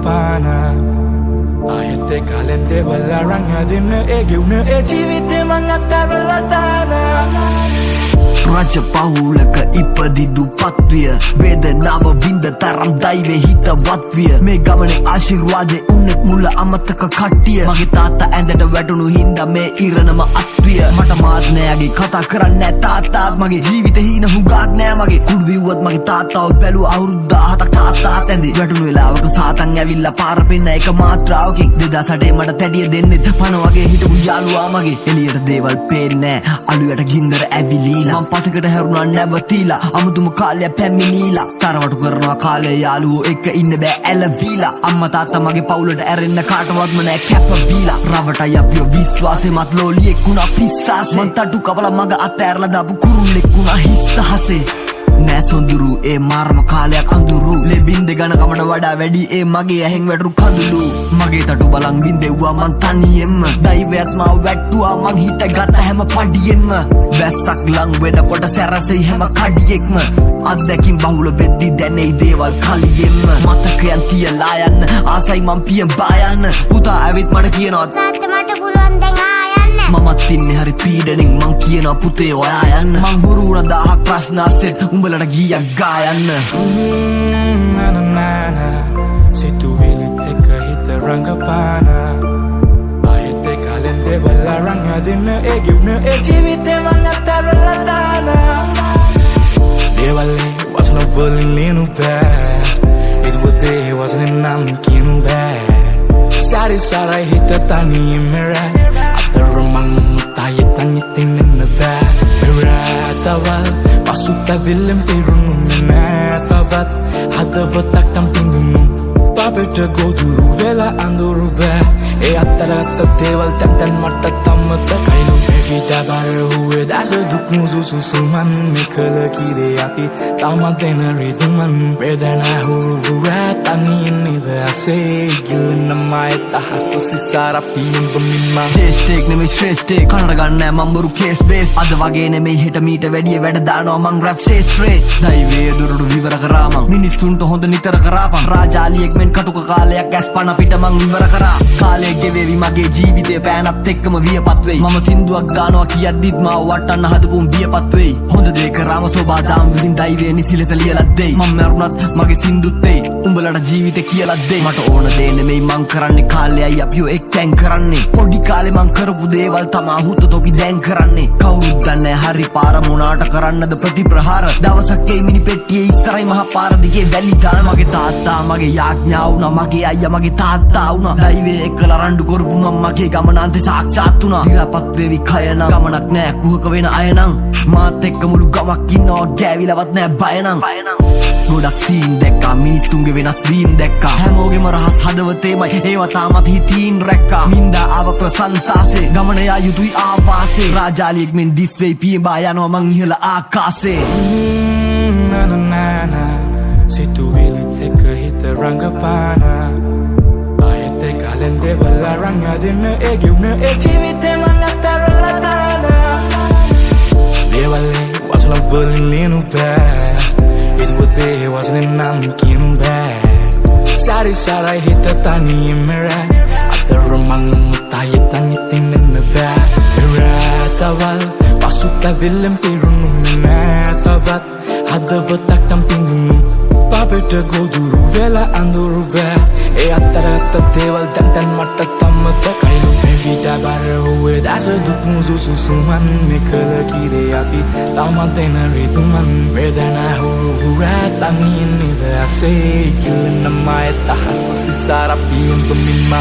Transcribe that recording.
rangapana ayete kalende bala rangadina eguna ejivite mangattarulatana Raja pahulaka ipadidu patwiya Vedanawa vinda taram daive hitawatwiya Me gamane ආශිර්වාදේ උන්නෙත් මුල අමතක කට්ටිය මගේ තාත්තා ඇඳට වැටුණු හින්දා මේ ඉරණම අත්විය මට මාත් නෑගේ කතා කරන්නේ තාත්තාත් මගේ ජීවිත හීන හුඟක් නෑ මගේ කුඩු විව්වත් මගේ තාත්තාව බැලුව අවුරුදු 17ක් තාත්තාත් ඇඳේ වැටුණු වෙලාවක සාතන් ඇවිල්ලා පාර පෙන්න එක මාත්‍රාවකින් 2008 මට තැඩිය දෙන්නෙත් පණ වගේ හිටපු යාළුවා මගේ එළියට දේවල් පේන්නේ නෑ අලුයට ගින්දර ඇවිලීලා පතකට හැරුණා නැවතිලා අමුතුම කාලය පැමිණීලා තරවටු කරනවා කාලය යාළුවෝ එක්ක ඉන්න බෑ ඇලවිලා අම්මා තාත්තා මගේ පවුලට ඇරෙන්න කාටවත්ම නෑ කැපවිලා රවටයි අපිව විශ්වාසෙමත් ලෝලියෙක් වුණා පිස්සාසේ මං තටු කවලා මග අතෑරලා දාපු කුරුල්ලෙක් වුණා හිස්සහසේ නෑ සොඳුරු ඒ මාරම කාලයක් අඳුරු ලෙබින්ද ගණකමට වඩා වැඩි ඒ මගේ ඇහෙන් වැටරු කඳුළු මගේ තටු බලන් බින්දෙව්වා මං තනියෙන්ම දෛවයත් මාව වැට්ටුවා මං හිතගත්ත හැම පඩියෙන්ම වැස්සක් ලං වෙනකොට සැරසෙයි හැම කඩියෙක්ම අත්දැකින් බහුල වෙද්දි දැනෙයි දේවල් කලියෙන්ම මතකයන් තියලා යන්න ආසයි මං පියන් බායන්න පුතා ඇවිත් මට කියනවා තාත්තා මට පුළුවන් දැන් ආයන්න මමත් ඉන්නේ හරි පීඩනෙන් මං කියනවා පුතේ ඔයා යන්න මං හුරු වුණ 1000ක් ප්‍රශ්න අස්සෙත් උඹලට ගියක් ගායන්න Situvilit eka hita rangapana ayete kalende bala rangadina eguna ejivite mangattarulatana Devale wasna volinu ba Idwate wasna nam kinu ba Sari sarai hita tani mera Atarumang tayetan itinina ba Beratawal pasuta vilim tirunu menatavat Hadabatak tam tingunu Papeta goduru vela anduru ba E attarata deval tantan matta tammata kainu Evita baru huwe dasa duk muzu susuman Mekala kire ati tamadena riduman Vedana huwa tani nida ase Gilna maeta hasasi sarapiyam pamimma ජේෂ්ඨෙක් නෙමෙයි ශ්‍රේෂ්ඨෙක් කනට ගන්නෑ මම බොරු case base අද වගේ නෙමෙයි හෙට මීට වැඩිය වැඩ දානවා මං රැප් ශේෂ්ත්‍රේ දෛවයේ දුරට විවර කරා මං මිනිස්සුන්ට හොඳ නිතර කරාපන් රාජාලියෙක් මෙන් කටුක කාලයක් ඇස් පන පිට මං ඉවර කරා කාලය ගෙවේවි මගේ ජීවිතේ පෑනත් එක්කම වියපත් වෙයි මම සින්දුවක් ගානවා කියද්දිත් මාව වටන්න හදපුම් වියපත් වෙයි හොඳ දේ කරාම සෝබාදාම් විසින් දෛවයේ නිසි ලෙස ලියලත් දෙයි මම මැරුණත් මගේ සින්දුත් දෙයි උඹලට ජීවිතේ කියලාත් දෙයි මට ඕන දේ නෙමෙයි මං කරන්නේ කාලයයි අපිව එක්කෙන් කරන්නේ පොඩි කාලේ මං කරපු දේවල් තමා හුත තොපි දැන් කරන්නේ කවුරුත් දන්නේ හරි පාර මොනාට කරන්නද ප්‍රතිප්‍රහාර දවසක් ඒ මිනි පෙට්ටියේ ඉස්සරයි මහ පාර දිගේ වැලි දාන මගේ තාත්තා මගේ යාඥා වුණා මගේ අයියා මගේ තාත්තා වුණා දෛවයේ එක්කලා රණ්ඩු කරපු මම මගේ ගමන අන්තේ සාක්ෂාත් වුණා දිරපත් වෙවි කයනම් ගමනක් නෑ කුහක වෙන අයනම් මාත් එක්ක මුළු ගමක් ඉන්නවා ගෑවිලවත් නෑ බයනම් ගොඩක් සීන් දැක්කා මිනිස්සුන්ගේ වෙනස් වීම් දැක්කා හැමෝගෙම රහස් හදවතේමයි ඒවා තාමත් හිතින් රැක්කා මින්දා ආව ප්‍රසංසාසේ ගමන යා යුතුයි ආවාසේ රාජාලියෙක් මෙන් දිස් වෙයි පියඹා යනවා මං ඉහළ ආකාසේ Situvilit eka hita rangapana ayete kalende bala rangadina eguna ejivite mangattarulatana Devale wasna volinu ba Idwate wasna nam kinu ba Sari sarai hita tani mera Atarumang tayetan itinina ba Beratawal pasuta vilim tirunu menatavat Hadabatak tam tingunu Papeta goduru vela anduru ba E attarata deval tantan matta tammata kainu Evita baru huwe dasa duk muzu susuman Mekala kire ati tamadena riduman Vedana huwa tani nida ase Gilna maeta hasasi sarapiyam pamimma